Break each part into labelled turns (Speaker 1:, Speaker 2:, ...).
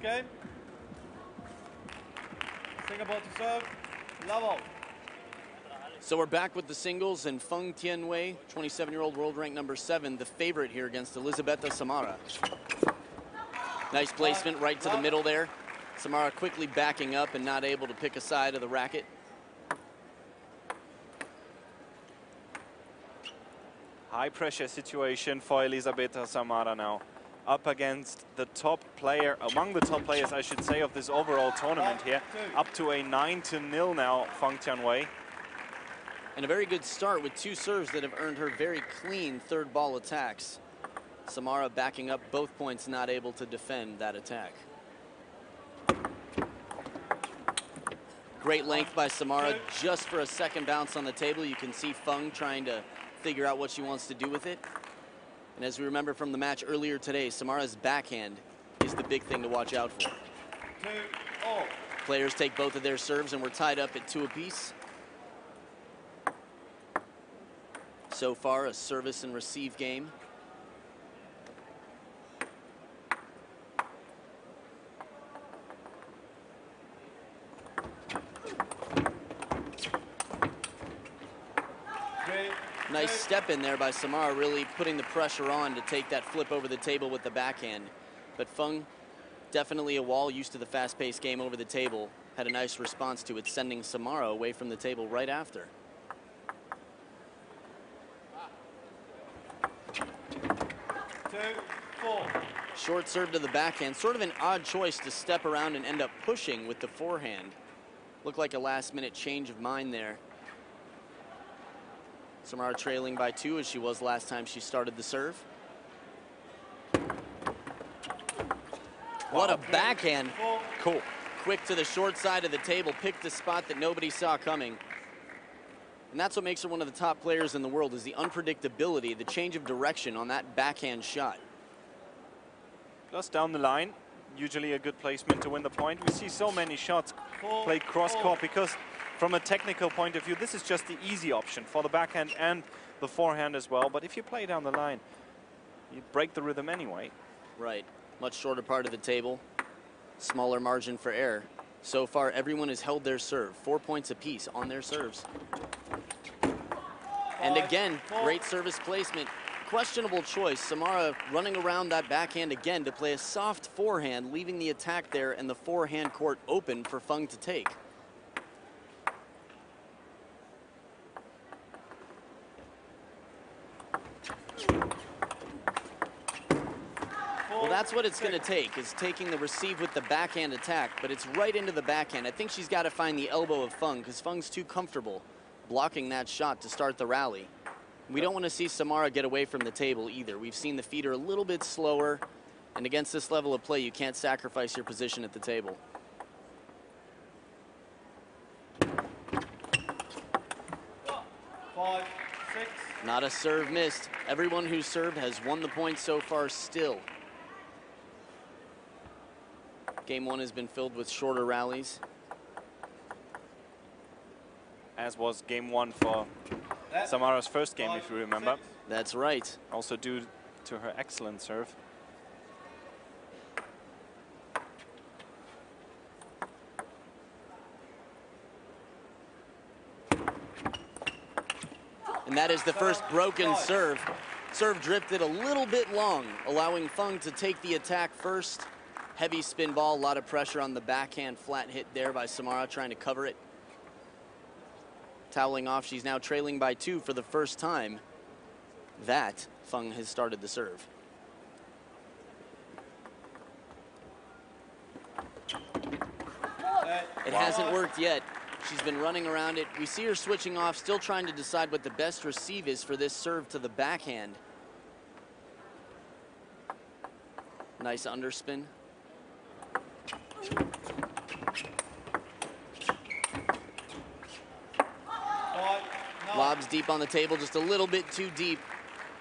Speaker 1: game. Singapore to serve. Level.
Speaker 2: So we're back with the singles, and Feng Tianwei, 27-year-old world rank number 7, the favorite here against Elizabeta Samara. Nice placement right to the middle there. Samara quickly backing up and not able to pick a side of the racket.
Speaker 3: High pressure situation for Elizabeta Samara now. Up against the top player, among the top players, I should say, of this overall tournament here. Up to a 9-0 now, Feng Tianwei.
Speaker 2: And a very good start with 2 serves that have earned her very clean third ball attacks. Samara backing up both points, not able to defend that attack. Great length by Samara, just for a second bounce on the table. You can see Feng trying to figure out what she wants to do with it. And as we remember from the match earlier today, Samara's backhand is the big thing to watch out for. Players take both of their serves, and we're tied up at 2 apiece. So far, a service and receive game. Nice step in there by Samara, really putting the pressure on to take that flip over the table with the backhand. But Feng, definitely a wall, used to the fast-paced game over the table, had a nice response to it, sending Samara away from the table right after. Short serve to the backhand, sort of an odd choice to step around and end up pushing with the forehand. Looked like a last-minute change of mind there. Samara trailing by 2 as she was last time she started the serve. What a backhand.
Speaker 3: Cool.
Speaker 2: Quick to the short side of the table, picked a spot that nobody saw coming. And that's what makes her one of the top players in the world, is the unpredictability, the change of direction on that backhand shot.
Speaker 3: Plus down the line, usually a good placement to win the point. We see so many shots played cross-court because from a technical point of view, this is just the easy option for the backhand and the forehand as well. But if you play down the line, you break the rhythm anyway.
Speaker 2: Right. Much shorter part of the table, smaller margin for error. So far, everyone has held their serve, 4 points apiece on their serves. And again, great service placement. Questionable choice. Samara running around that backhand again to play a soft forehand, leaving the attack there and the forehand court open for Feng to take. Well, that's what it's going to take, is taking the receive with the backhand attack, but it's right into the backhand. I think she's got to find the elbow of Feng, because Feng's too comfortable blocking that shot to start the rally. We don't want to see Samara get away from the table either. We've seen the feeder a little bit slower, and against this level of play, you can't sacrifice your position at the table. Not a serve missed. Everyone who's served has won the point so far still. Game 1 has been filled with shorter rallies.
Speaker 3: As was game 1 for Samara's first game, if you remember.
Speaker 2: That's right.
Speaker 3: Also due to her excellent serve.
Speaker 2: And that is the first broken serve. Serve drifted a little bit long, allowing Feng to take the attack first. Heavy spin ball, a lot of pressure on the backhand, flat hit there by Samara trying to cover it. Toweling off, she's now trailing by 2 for the first time that Feng has started the serve. It hasn't worked yet. She's been running around it. We see her switching off, still trying to decide what the best receive is for this serve to the backhand. Nice underspin. Lobs deep on the table, just a little bit too deep.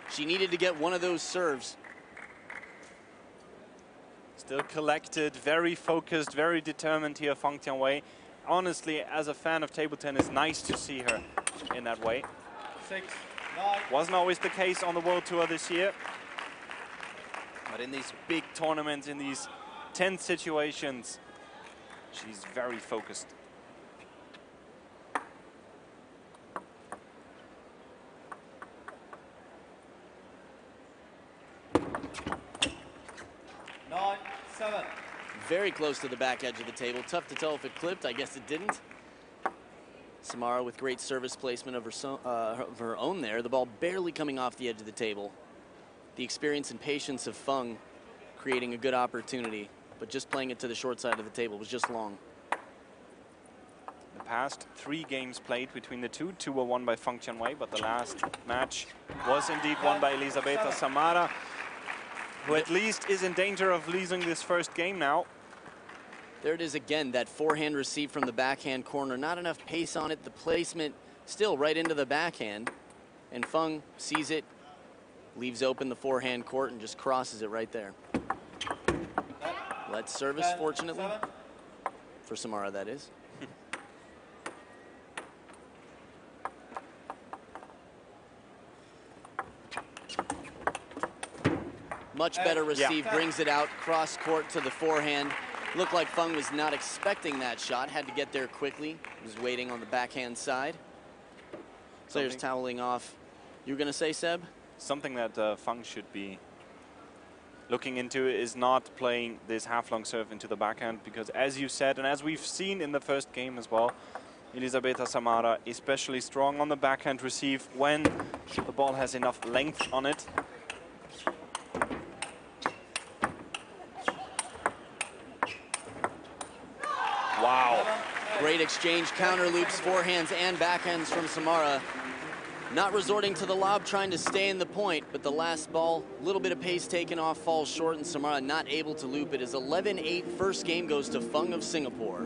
Speaker 2: She needed to get one of those serves.
Speaker 3: Still collected, very focused, very determined here, Feng Tianwei. Honestly, as a fan of table tennis, nice to see her in that way.
Speaker 1: 6-9.
Speaker 3: Wasn't always the case on the World Tour this year. But in these big tournaments, in these tense situations, she's very focused.
Speaker 2: Very close to the back edge of the table. Tough to tell if it clipped. I guess it didn't. Samara with great service placement of her own there. The ball barely coming off the edge of the table. The experience and patience of Feng creating a good opportunity, but just playing it to the short side of the table was just long.
Speaker 3: The past 3 games played between the two were won by Feng Tianwei, but the last match was indeed won by Elizabeta Samara, who at least is in danger of losing this first game now.
Speaker 2: There it is again, that forehand receive from the backhand corner. Not enough pace on it. The placement still right into the backhand. And Feng sees it, leaves open the forehand court, and just crosses it right there. Let's service, fortunately. For Samara, that is. Much better receive, brings it out, cross court to the forehand. Looked like Feng was not expecting that shot, had to get there quickly. Was waiting on the backhand side. Players toweling off. You were going to say, Seb?
Speaker 3: Something that Feng should be looking into is not playing this half-long serve into the backhand, because as you said, and as we've seen in the first game as well, Elizabeta Samara especially strong on the backhand receive when the ball has enough length on it. Wow.
Speaker 2: Great exchange, counter loops, forehands and backhands from Samara. Not resorting to the lob, trying to stay in the point, but the last ball, a little bit of pace taken off, falls short, and Samara not able to loop. It is 11-8. First game goes to Feng of Singapore.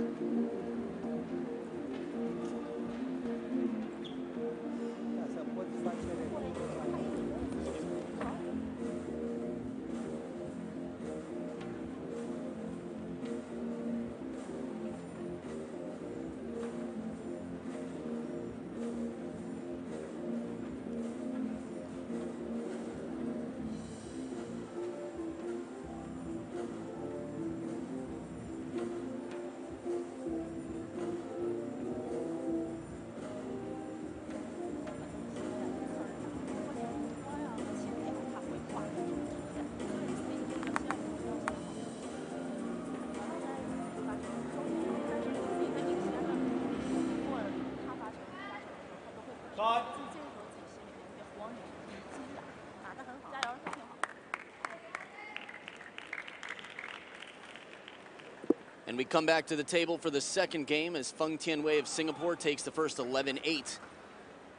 Speaker 2: And we come back to the table for the second game as Feng Tianwei of Singapore takes the first 11-8.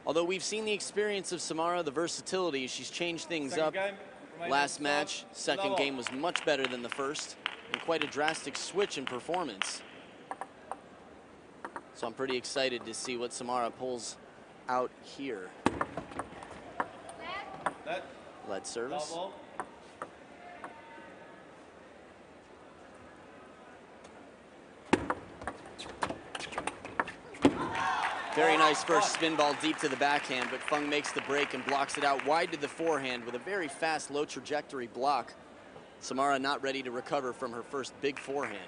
Speaker 2: Although we've seen the experience of Samara, the versatility, she's changed things up. Last match, second game was much better than the first, and quite a drastic switch in performance. So I'm pretty excited to see what Samara pulls out here. Let's service. Very nice first spin ball deep to the backhand, but Feng makes the break and blocks it out wide to the forehand with a very fast, low trajectory block. Samara not ready to recover from her first big forehand.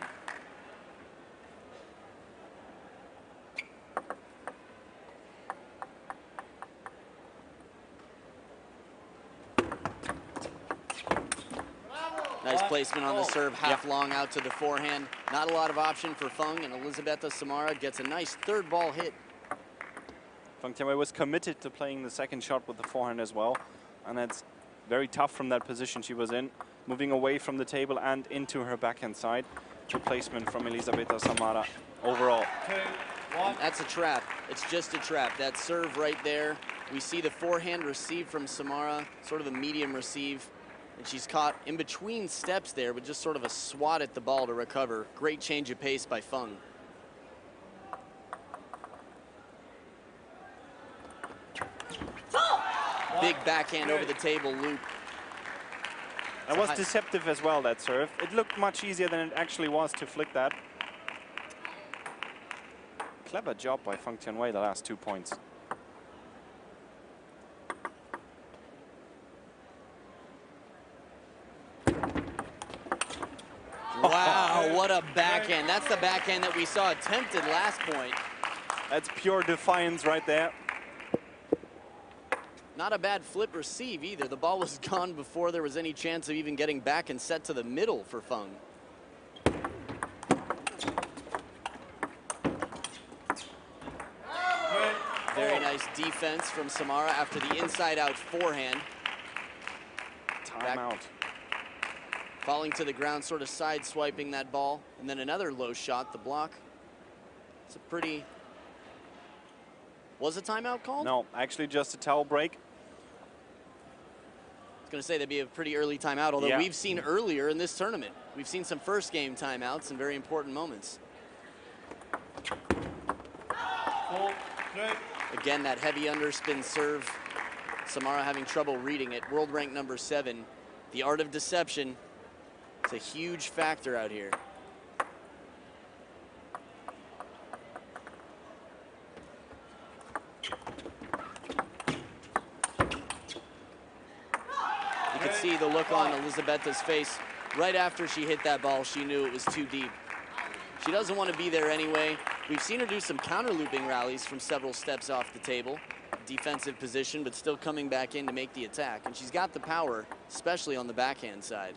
Speaker 2: Nice placement on the serve, half long out to the forehand. Not a lot of option for Feng, and Elizabeta Samara gets a nice third ball hit.
Speaker 3: Feng Tianwei was committed to playing the second shot with the forehand as well, and that's very tough from that position she was in, moving away from the table and into her backhand side. Good placement from Elizabeta Samara overall.
Speaker 2: That's a trap. It's just a trap. That serve right there. We see the forehand receive from Samara, sort of a medium receive, and she's caught in between steps there with just sort of a swat at the ball to recover. Great change of pace by Feng. Big backhand over the table loop.
Speaker 3: That was deceptive as well, that serve. It looked much easier than it actually was to flick that. Clever job by Feng Tianwei the last 2 points.
Speaker 2: Wow. a backhand. That's the backhand that we saw attempted last point.
Speaker 3: That's pure defiance right there.
Speaker 2: Not a bad flip receive either. The ball was gone before there was any chance of even getting back and set to the middle for Feng. Very nice defense from Samara after the inside-out forehand.
Speaker 3: Timeout.
Speaker 2: Falling to the ground, sort of side-swiping that ball. And then another low shot, the block. It's a pretty... Was a timeout called?
Speaker 3: No, actually just a towel break.
Speaker 2: I was going to say that'd be a pretty early timeout, although
Speaker 3: Yeah.
Speaker 2: we've seen earlier in this tournament. We've seen some first game timeouts in very important moments. Again, that heavy underspin serve. Samara having trouble reading it. World rank number 7. The art of deception. It's a huge factor out here. You could see the look on Elizabeta's face right after she hit that ball. She knew it was too deep. She doesn't want to be there anyway. We've seen her do some counter looping rallies from several steps off the table. Defensive position, but still coming back in to make the attack. And she's got the power, especially on the backhand side.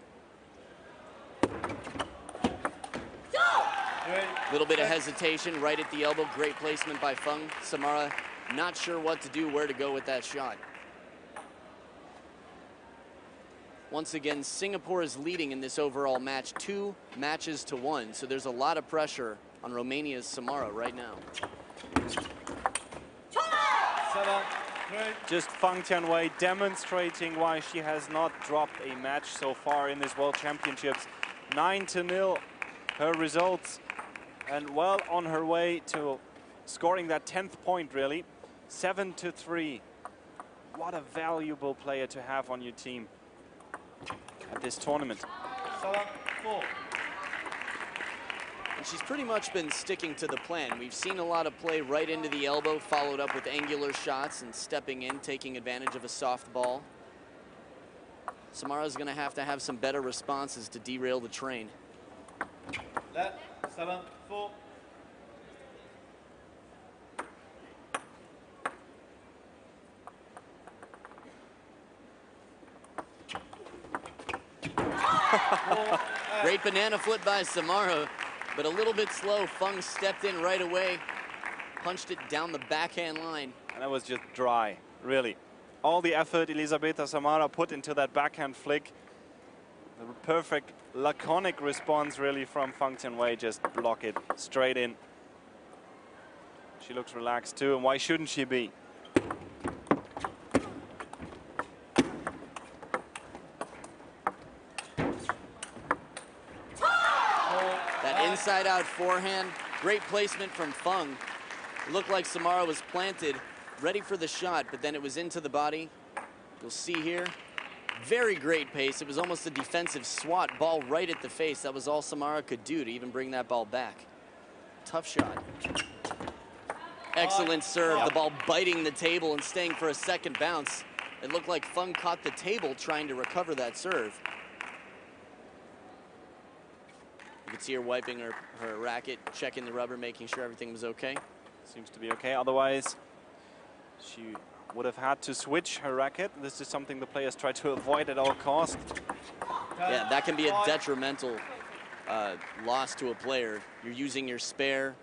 Speaker 2: Little bit of hesitation right at the elbow. Great placement by Feng. Samara not sure what to do, where to go with that shot. Once again, Singapore is leading in this overall match, 2 matches to 1. So there's a lot of pressure on Romania's Samara right now.
Speaker 3: Just Feng Tianwei demonstrating why she has not dropped a match so far in this World Championships. 9-0 her results, and well on her way to scoring that 10th point, really. 7-3. What a valuable player to have on your team at this tournament.
Speaker 2: And she's pretty much been sticking to the plan. We've seen a lot of play right into the elbow, followed up with angular shots and stepping in, taking advantage of a soft ball. Samara's going to have some better responses to derail the train.
Speaker 1: 7-4.
Speaker 2: Great banana flip by Samara, but a little bit slow. Feng stepped in right away, punched it down the backhand line.
Speaker 3: And that was just dry, really. All the effort Elizabeta Samara put into that backhand flick. The perfect laconic response, really, from Feng Tianwei. Just block it straight in. She looks relaxed too, and why shouldn't she be?
Speaker 2: Inside out forehand, great placement from Feng. It looked like Samara was planted, ready for the shot, but then it was into the body. You'll see here, very great pace. It was almost a defensive swat, ball right at the face. That was all Samara could do to even bring that ball back. Tough shot. Excellent serve, the ball biting the table and staying for a second bounce. It looked like Feng caught the table trying to recover that serve. You could see her wiping her racket, checking the rubber, making sure everything was okay.
Speaker 3: Seems to be okay. Otherwise, she would have had to switch her racket. This is something the players try to avoid at all costs.
Speaker 2: Yeah, that can be a detrimental loss to a player. You're using your spare.